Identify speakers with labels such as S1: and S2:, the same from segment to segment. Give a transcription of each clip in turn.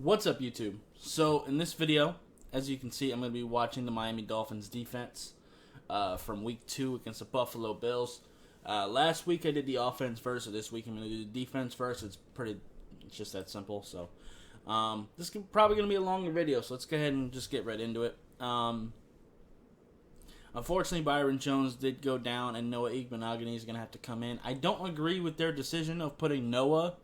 S1: What's up, YouTube? So, in this video, as you can see, I'm going to be watching the Miami Dolphins defense from week 2 against the Buffalo Bills. Last week I did the offense first, so this week I'm going to do the defense first. It's just that simple. So, this is probably going to be a longer video, so let's go ahead and just get right into it. Unfortunately, Byron Jones did go down, and Noah Igbenogany is going to have to come in. I don't agree with their decision of putting Noah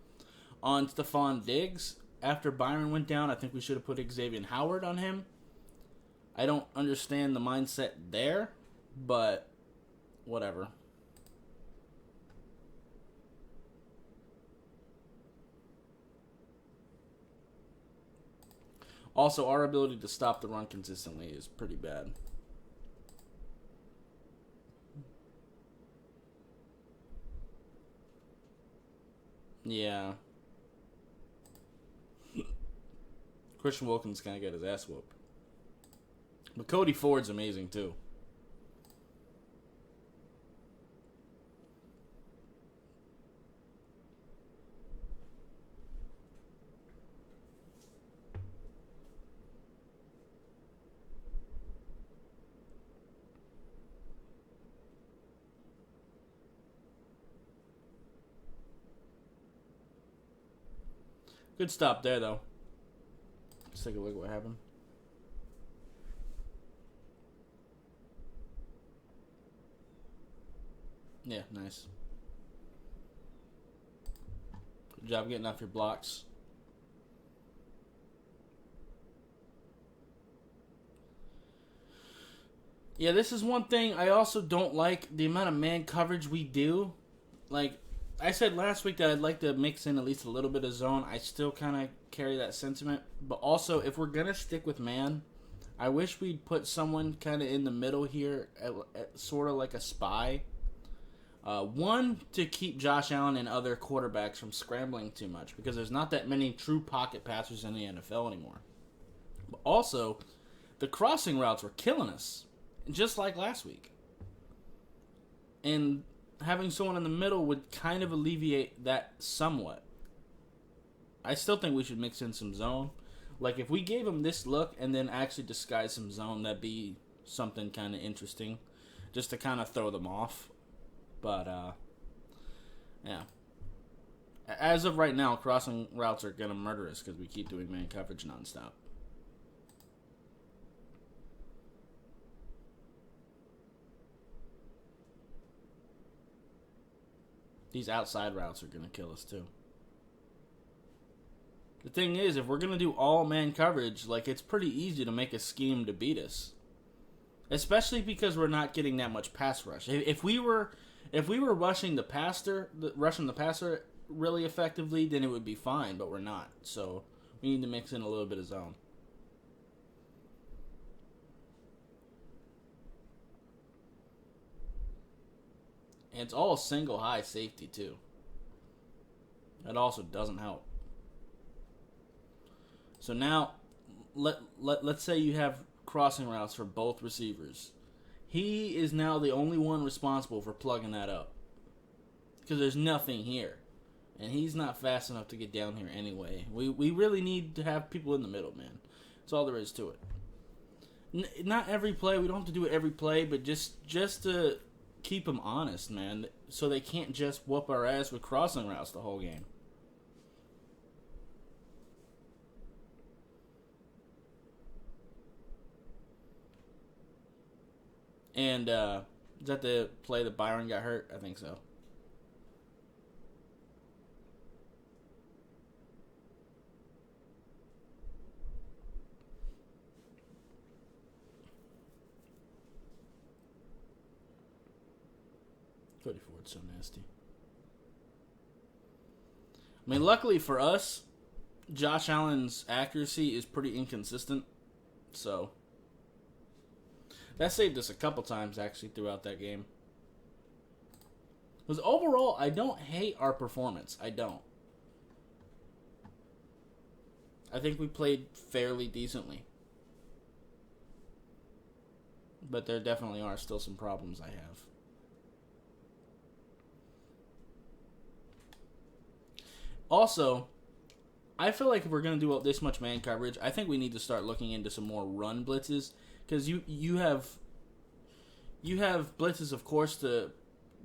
S1: on Stephon Diggs. After Byron went down, I think we should have put Xavier Howard on him. I don't understand the mindset there, but whatever. Also, our ability to stop the run consistently is pretty bad. Yeah. Christian Wilkins kind of got his ass whooped. But Cody Ford's amazing, too. Good stop there, though. Let's take a look at what happened. Yeah, nice. Good job getting off your blocks. Yeah, this is one thing I also don't like, the amount of man coverage we do. Like I said last week that I'd like to mix in at least a little bit of zone. I still kind of carry that sentiment. But also, if we're going to stick with man, I wish we'd put someone kind of in the middle here, at sort of like a spy. One, to keep Josh Allen and other quarterbacks from scrambling too much, because there's not that many true pocket passers in the NFL anymore. But also, the crossing routes were killing us, just like last week. And having someone in the middle would kind of alleviate that somewhat. I still think we should mix in some zone. Like, if we gave him this look and then actually disguise some zone, that'd be something kind of interesting, just to kind of throw them off. But, yeah. As of right now, crossing routes are going to murder us because we keep doing man coverage nonstop. These outside routes are going to kill us too. The thing is, if we're going to do all man coverage, like, it's pretty easy to make a scheme to beat us. Especially because we're not getting that much pass rush. If we were rushing the passer really effectively, then it would be fine, but we're not. So we need to mix in a little bit of zone. And it's all single high safety, too. That also doesn't help. So now, let's say you have crossing routes for both receivers. He is now the only one responsible for plugging that up, because there's nothing here. And he's not fast enough to get down here anyway. We really need to have people in the middle, man. That's all there is to it. Not every play. We don't have to do it every play, but just to keep them honest, man, so they can't just whoop our ass with crossing routes the whole game. And is that the play that Byron got hurt? I think so. Cody Ford's so nasty. I mean, luckily for us, Josh Allen's accuracy is pretty inconsistent. So that saved us a couple times, actually, throughout that game. Because overall, I don't hate our performance. I don't. I think we played fairly decently. But there definitely are still some problems I have. Also, I feel like if we're going to do this much man coverage, I think we need to start looking into some more run blitzes, because you have blitzes, of course, to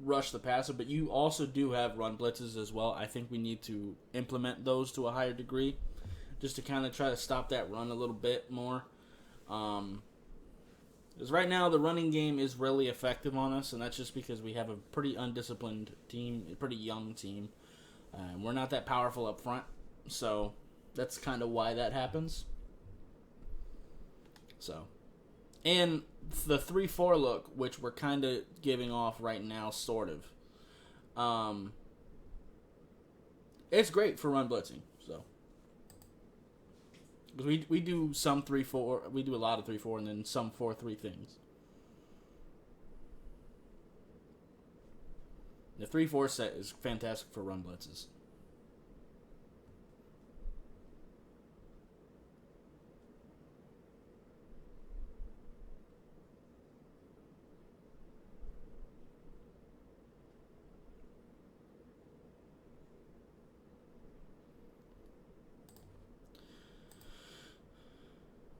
S1: rush the passer, but you also do have run blitzes as well. I think we need to implement those to a higher degree, just to kind of try to stop that run a little bit more. Because right now the running game is really effective on us, and that's just because we have a pretty undisciplined team, a pretty young team. We're not that powerful up front, so that's kind of why that happens. So, and the 3-4 look, which we're kind of giving off right now, sort of. It's great for run blitzing. So, because we do some 3-4, we do a lot of 3-4, and then some 4-3 things. The 3-4 set is fantastic for run blitzes.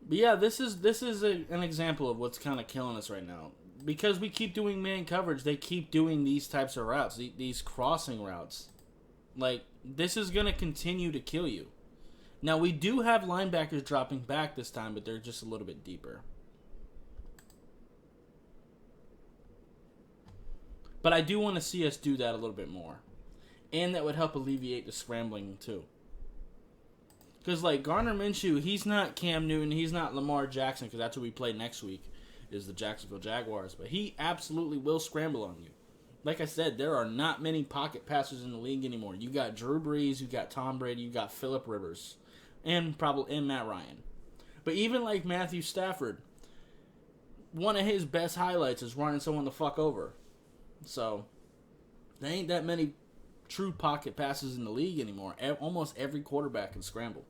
S1: But yeah, this is an example of what's kind of killing us right now. Because we keep doing man coverage, they keep doing these types of routes, these crossing routes. Like, this is going to continue to kill you. Now, we do have linebackers dropping back this time, but they're just a little bit deeper. But I do want to see us do that a little bit more. And that would help alleviate the scrambling, too. Because, like, Gardner Minshew, he's not Cam Newton, he's not Lamar Jackson, because that's who we play next week, is the Jacksonville Jaguars. But he absolutely will scramble on you. Like I said, there are not many pocket passers in the league anymore. You got Drew Brees, you got Tom Brady, you got Phillip Rivers, and Matt Ryan. But even like Matthew Stafford, one of his best highlights is running someone the fuck over. So, there ain't that many true pocket passes in the league anymore. Almost every quarterback can scramble.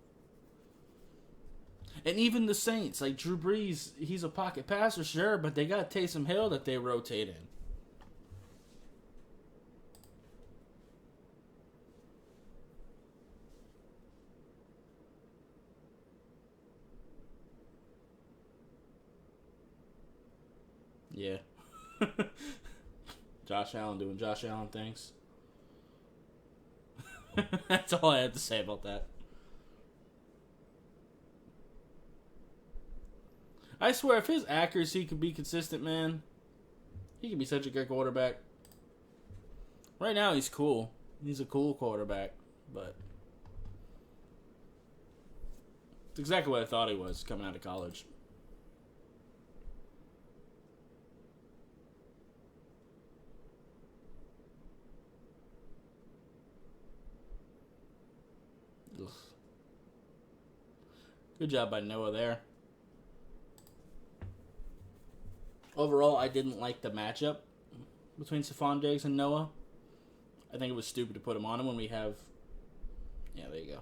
S1: And even the Saints, like Drew Brees, he's a pocket passer, sure, but they got Taysom Hill that they rotate in. Yeah. Josh Allen doing Josh Allen things. That's all I had to say about that. I swear, if his accuracy could be consistent, man, he could be such a good quarterback. Right now, he's cool. He's a cool quarterback, but it's exactly what I thought he was coming out of college. Ugh. Good job by Noah there. Overall, I didn't like the matchup between Stephon Diggs and Noah. I think it was stupid to put him on him when we have... Yeah, there you go.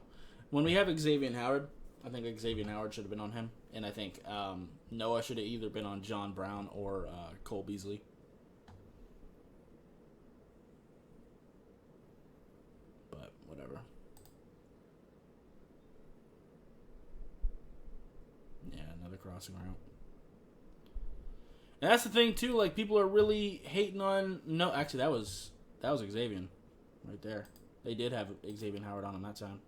S1: When we have Xavier Howard, I think Xavier Howard should have been on him. And I think Noah should have either been on John Brown or Cole Beasley. But, whatever. Yeah, another crossing route. And that's the thing too. Like, people are really hating on. No, actually, that was Xavier, right there. They did have Xavier Howard on him that time.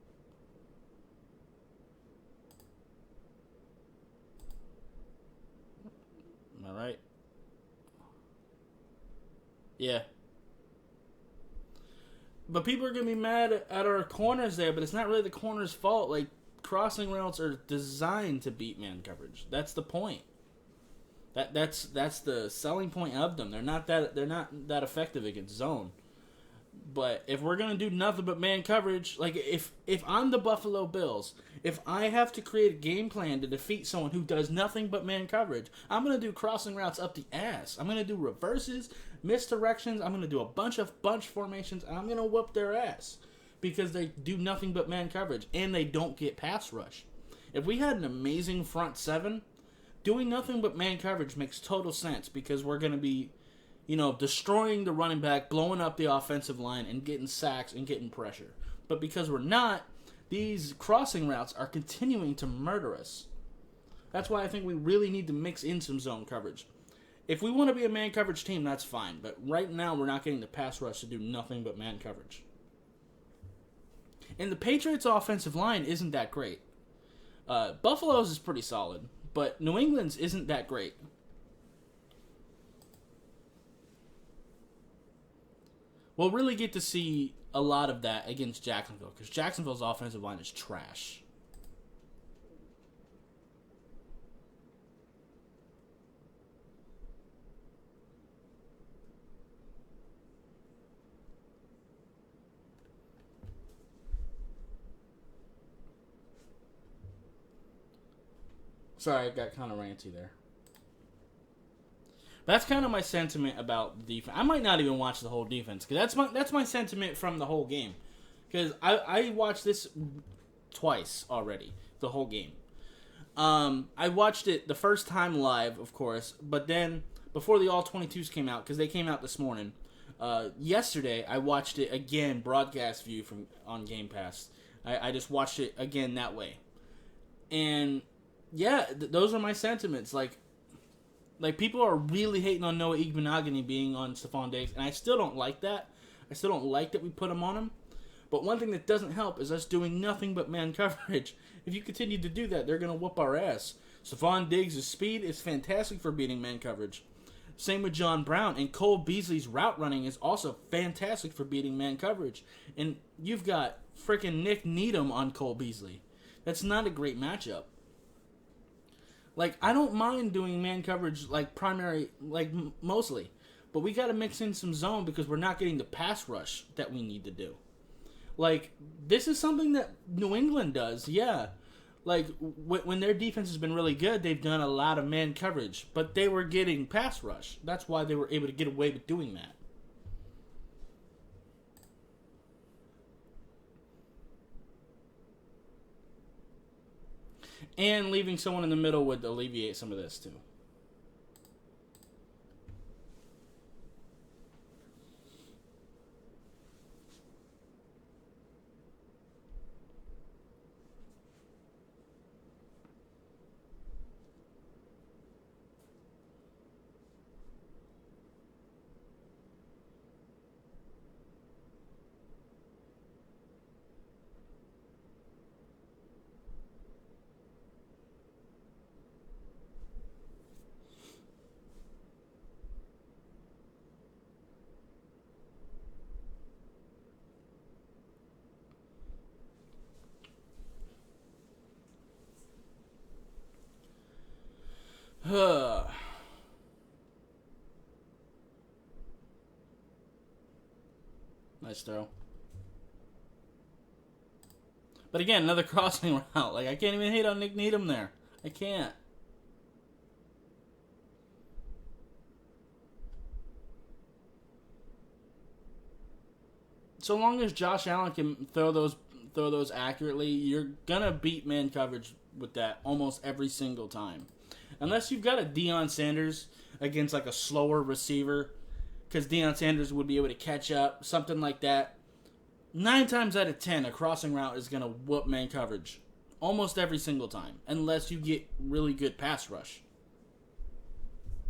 S1: Am I right? Yeah. But people are gonna be mad at our corners there. But it's not really the corner's fault. Like, crossing routes are designed to beat man coverage. That's the point. That's the selling point of them. They're not that effective against zone. But if we're gonna do nothing but man coverage, like if I'm the Buffalo Bills, if I have to create a game plan to defeat someone who does nothing but man coverage, I'm gonna do crossing routes up the ass. I'm gonna do reverses, misdirections. I'm gonna do a bunch formations, and I'm gonna whoop their ass because they do nothing but man coverage and they don't get pass rush. If we had an amazing front seven, doing nothing but man coverage makes total sense because we're going to be, destroying the running back, blowing up the offensive line, and getting sacks and getting pressure. But because we're not, these crossing routes are continuing to murder us. That's why I think we really need to mix in some zone coverage. If we want to be a man coverage team, that's fine. But right now, we're not getting the pass rush to do nothing but man coverage. And the Patriots' offensive line isn't that great. Buffalo's is pretty solid, but New England's isn't that great. We'll really get to see a lot of that against Jacksonville, because Jacksonville's offensive line is trash. Sorry, I got kind of ranty there. That's kind of my sentiment about the defense. I might not even watch the whole defense, because that's my sentiment from the whole game. Because I watched this twice already, the whole game. I watched it the first time live, of course, but then before the All-22s came out, because they came out this morning, yesterday I watched it again, broadcast view on Game Pass. I just watched it again that way. And yeah, those are my sentiments. Like people are really hating on Noah Igbenogany being on Stephon Diggs, and I still don't like that. I still don't like that we put him on him. But one thing that doesn't help is us doing nothing but man coverage. If you continue to do that, they're going to whoop our ass. Stephon Diggs' speed is fantastic for beating man coverage. Same with John Brown, and Cole Beasley's route running is also fantastic for beating man coverage. And you've got freaking Nick Needham on Cole Beasley. That's not a great matchup. Like, I don't mind doing man coverage like primary, like mostly. But we got to mix in some zone because we're not getting the pass rush that we need to do. Like, this is something that New England does, yeah. Like, when their defense has been really good, they've done a lot of man coverage. But they were getting pass rush. That's why they were able to get away with doing that. And leaving someone in the middle would alleviate some of this, too. Nice throw. But again, another crossing route. Like, I can't even hate on Nick Needham there. I can't. So long as Josh Allen can throw those accurately, you're gonna beat man coverage with that almost every single time. Unless you've got a Deion Sanders against like a slower receiver, because Deion Sanders would be able to catch up, something like that. 9 times out of 10, a crossing route is going to whoop man coverage almost every single time, unless you get really good pass rush,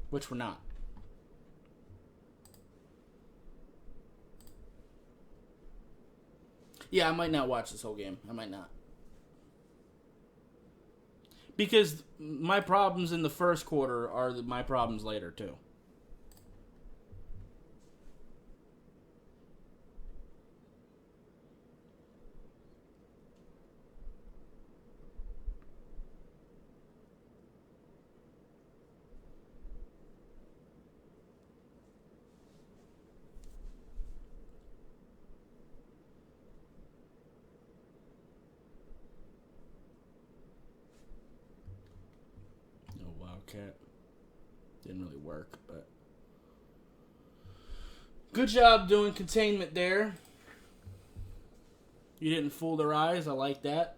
S1: which we're not. Yeah, I might not watch this whole game. I might not. Because my problems in the first quarter are my problems later, too. Cat. Didn't really work, but good job doing containment there. You didn't fool their eyes. I like that.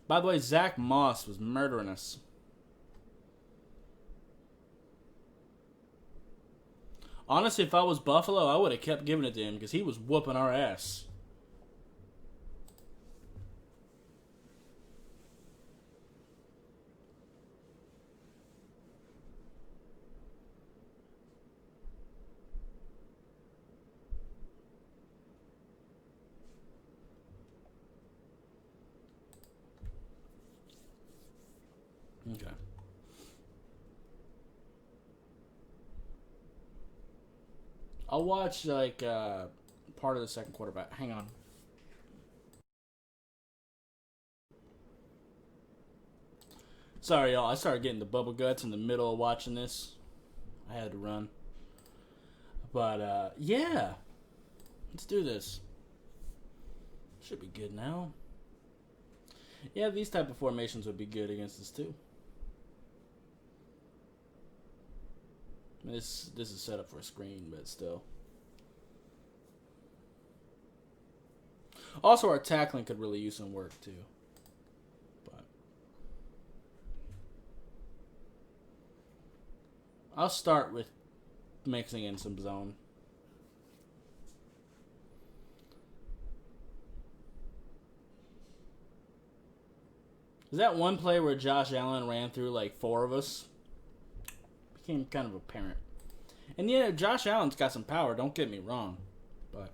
S1: By the way, Zach Moss was murdering us. Honestly, if I was Buffalo, I would have kept giving it to him because he was whooping our ass. Okay. I'll watch like part of the second quarter. But hang on. Sorry, y'all. I started getting the bubble guts in the middle of watching this. I had to run. But yeah, let's do this. Should be good now. Yeah, these type of formations would be good against us too. This is set up for a screen, but still. Also, our tackling could really use some work too. But I'll start with mixing in some zone. Is that one play where Josh Allen ran through like 4 of us? Became kind of apparent. And yeah, Josh Allen's got some power, don't get me wrong. But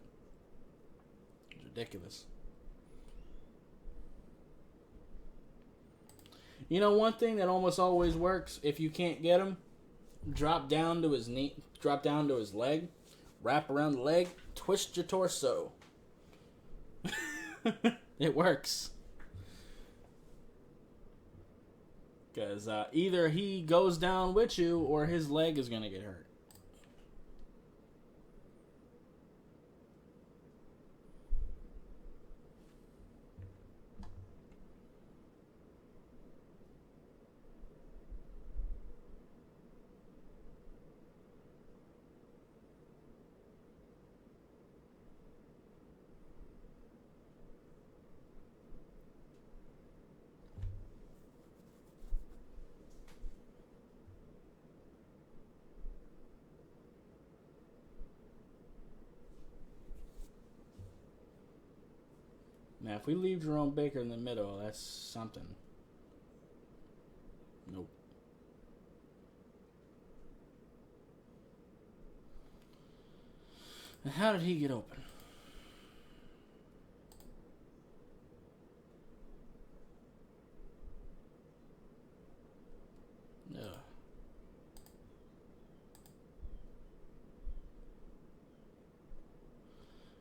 S1: it's ridiculous. You know one thing that almost always works, if you can't get him, drop down to his knee, drop down to his leg, wrap around the leg, twist your torso. It works. Because either he goes down with you or his leg is going to get hurt. Now, if we leave Jerome Baker in the middle, that's something. Nope. And how did he get open? Ugh.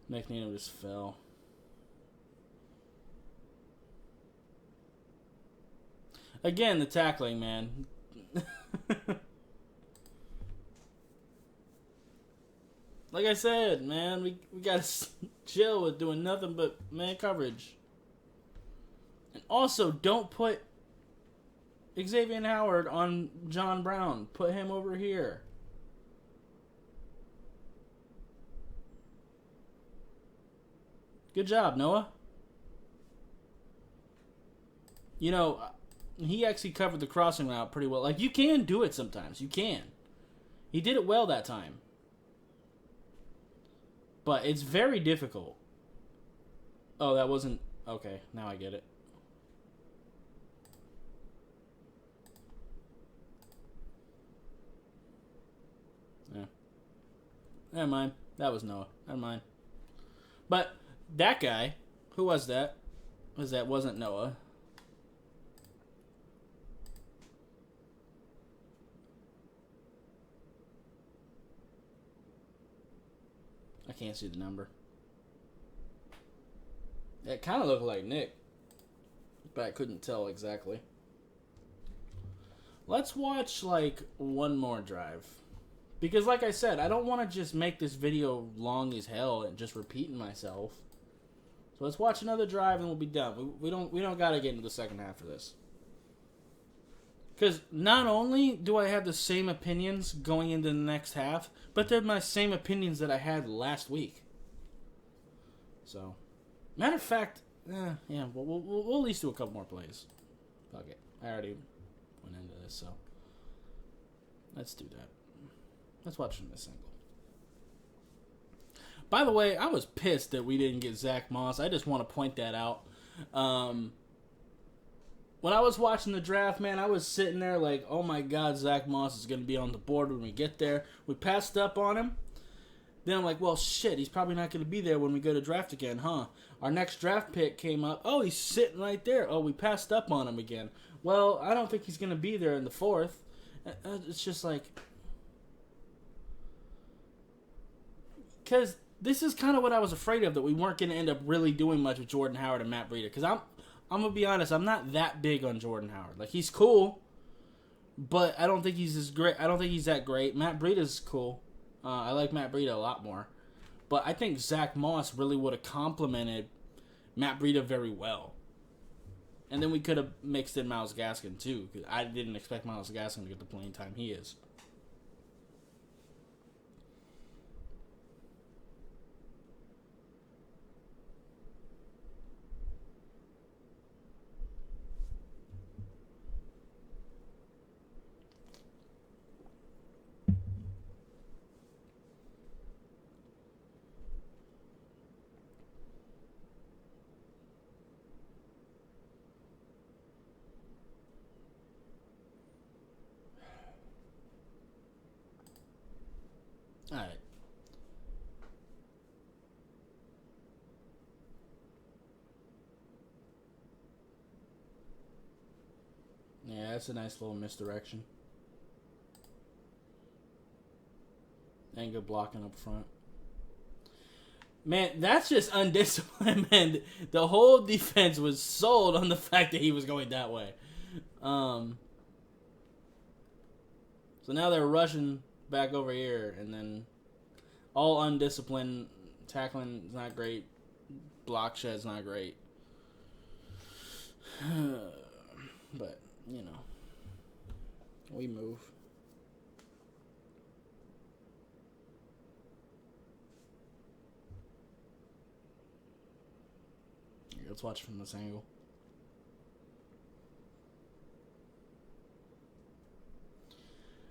S1: McNeil just fell. Again, the tackling, man. Like I said, man, we gotta chill with doing nothing but man coverage. And also, don't put Xavier Howard on John Brown. Put him over here. Good job, Noah. You know, he actually covered the crossing route pretty well. Like, you can do it sometimes. You can. He did it well that time. But it's very difficult. Oh, that wasn't... Okay, now I get it. Yeah. Never mind. That was Noah. Never mind. But that guy, who was that? Wasn't Noah. I can't see the number. It kind of looked like Nick, but I couldn't tell exactly. Let's watch like one more drive. Because like I said, I don't want to just make this video long as hell and just repeating myself. So let's watch another drive and we'll be done. We don't got to get into the second half of this. Because not only do I have the same opinions going into the next half, but they're my same opinions that I had last week. So, matter of fact, yeah, we'll at least do a couple more plays. Fuck it. I already went into this, so let's do that. Let's watch from this angle. By the way, I was pissed that we didn't get Zach Moss. I just want to point that out. When I was watching the draft, man, I was sitting there like, oh my God, Zach Moss is going to be on the board when we get there. We passed up on him. Then I'm like, well, shit, he's probably not going to be there when we go to draft again, huh? Our next draft pick came up. Oh, he's sitting right there. Oh, we passed up on him again. Well, I don't think he's going to be there in the 4th. It's just like... Because this is kind of what I was afraid of, that we weren't going to end up really doing much with Jordan Howard and Matt Breida. Because I'm going to be honest, I'm not that big on Jordan Howard. Like, he's cool, but I don't think he's as great. I don't think he's that great. Matt Breida's cool. I like Matt Breida a lot more. But I think Zach Moss really would have complemented Matt Breida very well. And then we could have mixed in Myles Gaskin, too. Because I didn't expect Myles Gaskin to get the playing time he is. All right. Yeah, that's a nice little misdirection. And good blocking up front. Man, that's just undisciplined, man. The whole defense was sold on the fact that he was going that way. So now they're rushing back over here, and then all undisciplined. Tackling is not great. Block shed's not great. But, you know, we move. Let's watch from this angle.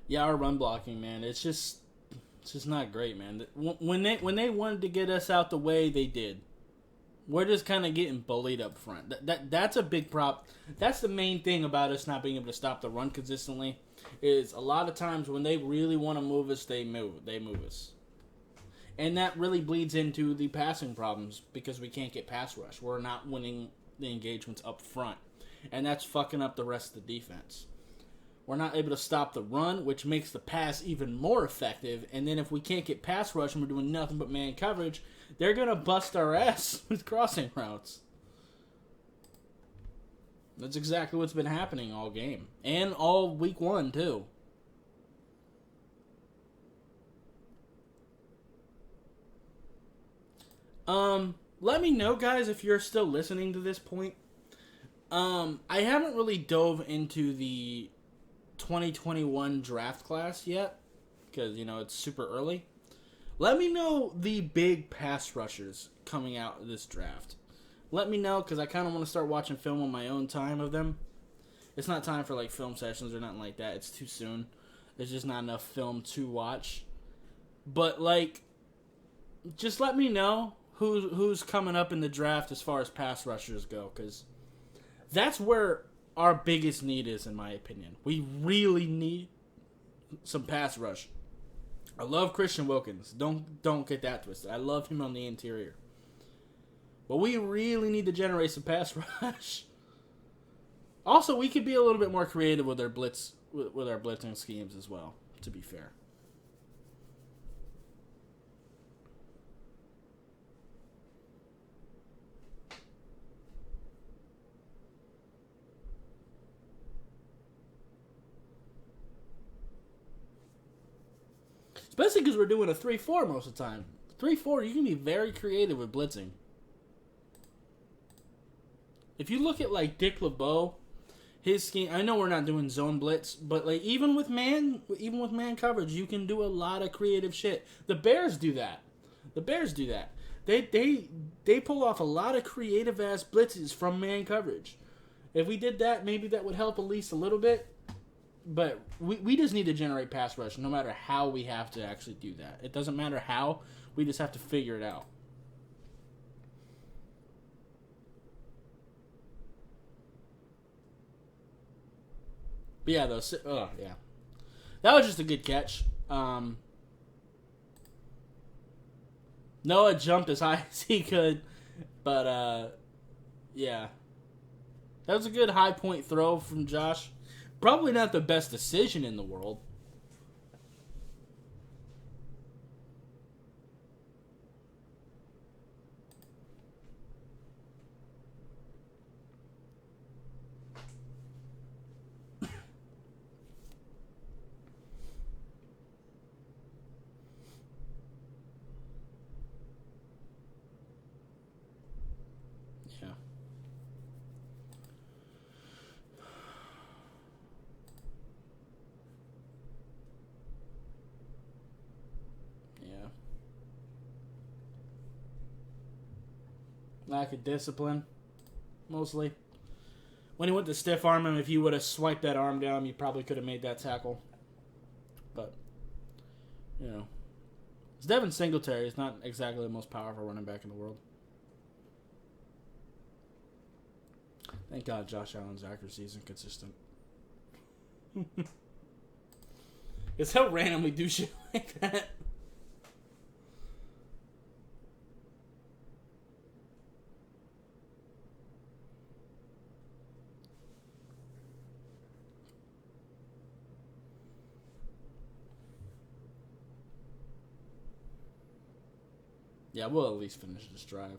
S1: Yeah, our run blocking, man, it's just not great, man. When they wanted to get us out the way, they did. We're just kind of getting bullied up front. That's a big prop. That's the main thing about us not being able to stop the run consistently. Is a lot of times when they really want to move us, they move us. And that really bleeds into the passing problems because we can't get pass rush. We're not winning the engagements up front. And that's fucking up the rest of the defense. We're not able to stop the run, which makes the pass even more effective. And then if we can't get pass rush and we're doing nothing but man coverage, they're going to bust our ass with crossing routes. That's exactly what's been happening all game. And all week 1, too. Let me know, guys, if you're still listening to this point. I haven't really dove into the 2021 draft class yet, because, you know, it's super early. Let me know the big pass rushers coming out of this draft. Let me know, because I kind of want to start watching film on my own time of them. It's not time for, like, film sessions or nothing like that. It's too soon. There's just not enough film to watch. But, like, just let me know who's coming up in the draft as far as pass rushers go, because that's where our biggest need is, in my opinion. We really need some pass rush. I love Christian Wilkins. Don't get that twisted. I love him on the interior. But we really need to generate some pass rush. Also, we could be a little bit more creative with our blitzing schemes as well, to be fair. Especially because we're doing a 3-4 most of the time. 3-4, you can be very creative with blitzing. If you look at, like, Dick LeBeau, his scheme, I know we're not doing zone blitz, but, like, even with man coverage, you can do a lot of creative shit. The Bears do that. They pull off a lot of creative-ass blitzes from man coverage. If we did that, maybe that would help at least a little bit. But we just need to generate pass rush no matter how we have to actually do that. It doesn't matter how. We just have to figure it out. But yeah, though. Oh, yeah. That was just a good catch. Noah jumped as high as he could. But, yeah. That was a good high point throw from Josh. Probably not the best decision in the world. Yeah. Yeah. Lack of discipline, mostly. When he went to stiff arm him, if you would have swiped that arm down, you probably could have made that tackle. But, you know. It's Devin Singletary. He's not exactly the most powerful running back in the world. Thank God Josh Allen's accuracy isn't consistent. It's how random we do shit like that. Yeah, we'll at least finish this drive.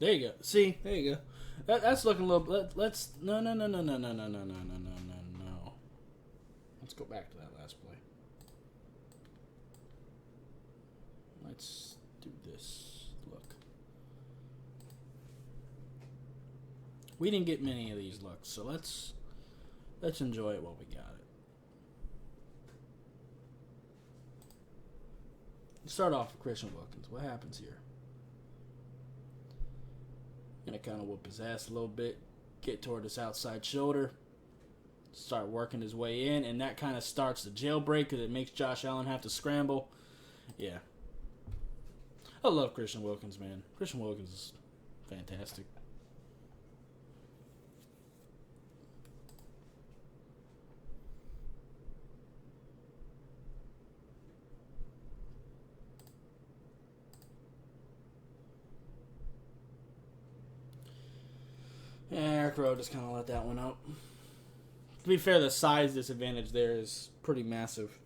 S1: There you go. See, there you go. That's looking a little. Let's no. Let's go back to that last play. Let's do this. Look, we didn't get many of these looks, so let's enjoy it while we got it. Let's start off with Christian Wilkins. What happens here? Gonna kind of whoop his ass a little bit, get toward his outside shoulder, start working his way in, and that kind of starts the jailbreak because it makes Josh Allen have to scramble. Yeah. I love Christian Wilkins, man. Christian Wilkins is fantastic. Yeah, Eric Rowe just kind of let that one out. To be fair, the size disadvantage there is pretty massive.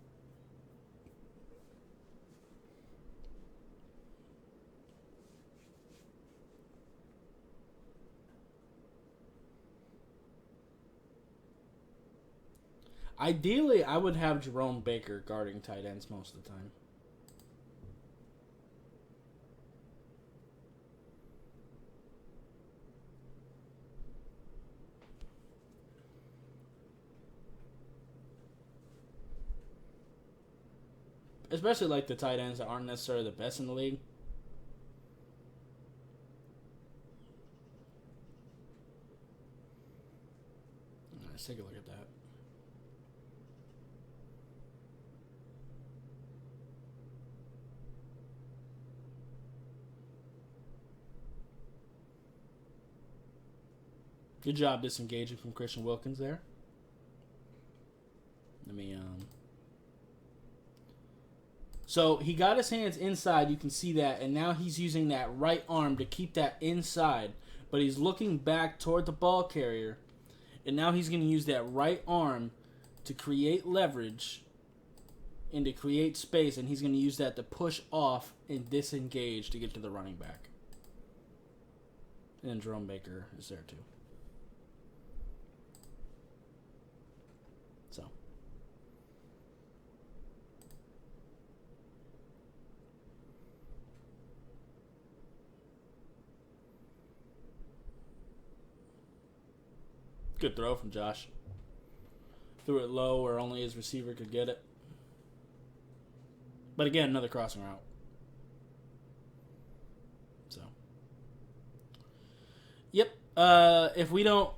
S1: Ideally, I would have Jerome Baker guarding tight ends most of the time. Especially like the tight ends that aren't necessarily the best in the league. Let's take a look at that. Good job disengaging from Christian Wilkins there. Let me So he got his hands inside, you can see that, and now he's using that right arm to keep that inside, but he's looking back toward the ball carrier, And now he's going to use that right arm to create leverage and to create space, and he's going to use that to push off and disengage to get to the running back. And Jerome Baker is there too. So. Good throw from Josh. Threw it low where only his receiver could get it. But again, another crossing route. So. Yep. If we don't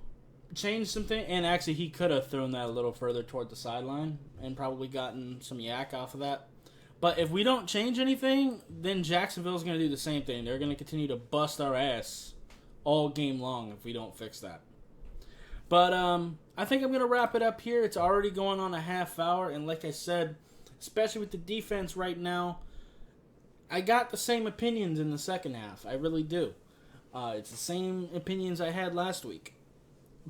S1: change something, and actually he could have thrown that a little further toward the sideline and probably gotten some yak off of that. But if we don't change anything, then Jacksonville's going to do the same thing. They're going to continue to bust our ass all game long if we don't fix that. But I think I'm going to wrap it up here. It's already going on a half hour. And like I said, especially with the defense right now, I got the same opinions in the second half. I really do. It's the same opinions I had last week.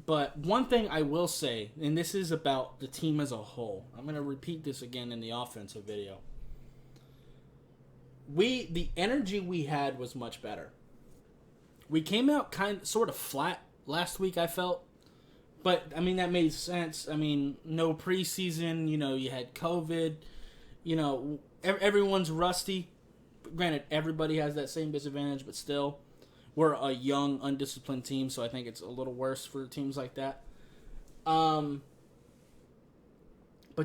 S1: But one thing I will say, and this is about the team as a whole. I'm going to repeat this again in the offensive video. The energy we had was much better. We came out sort of flat last week, I felt. But, I mean, that made sense. I mean, no preseason, you had COVID, everyone's rusty. Granted, everybody has that same disadvantage, but still, we're a young, undisciplined team, so I think it's a little worse for teams like that. But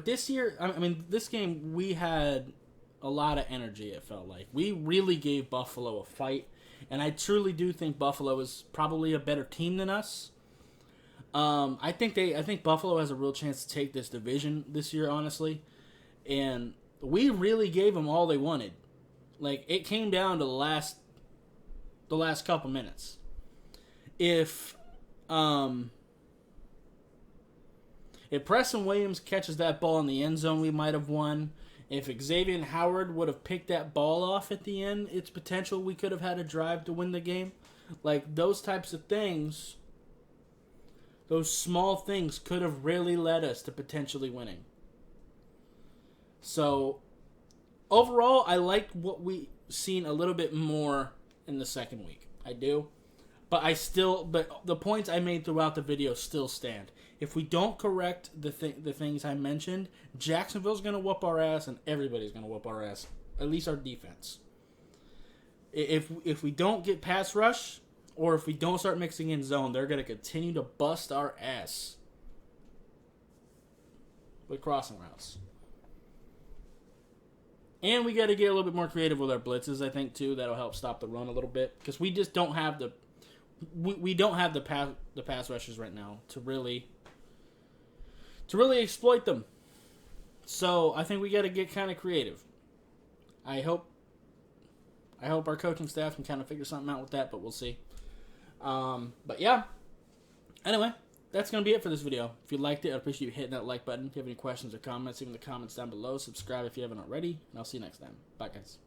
S1: this year, this game, we had a lot of energy, it felt like. We really gave Buffalo a fight, and I truly do think Buffalo is probably a better team than us. I think Buffalo has a real chance to take this division this year, honestly. And we really gave them all they wanted. Like, it came down to the last couple minutes. If Preston Williams catches that ball in the end zone, we might have won. If Xavier Howard would have picked that ball off at the end, it's potential we could have had a drive to win the game. Like, those types of things... Those small things could have really led us to potentially winning. So, overall, I liked what we seen a little bit more in the second week. I do. But the points I made throughout the video still stand. If we don't correct the things I mentioned, Jacksonville's going to whoop our ass and everybody's going to whoop our ass. At least our defense. If we don't get pass rush... Or if we don't start mixing in zone, they're going to continue to bust our ass with crossing routes. And we got to get a little bit more creative with our blitzes, I think, too. That'll help stop the run a little bit. Because we just don't have we don't have the pass rushers right now to really exploit them. So I think we got to get kind of creative. I hope our coaching staff can kind of figure something out with that, but we'll see. But yeah. Anyway, that's going to be it for this video. If you liked it, I appreciate you hitting that like button. If you have any questions or comments, leave in the comments down below. Subscribe if you haven't already, and I'll see you next time. Bye, guys.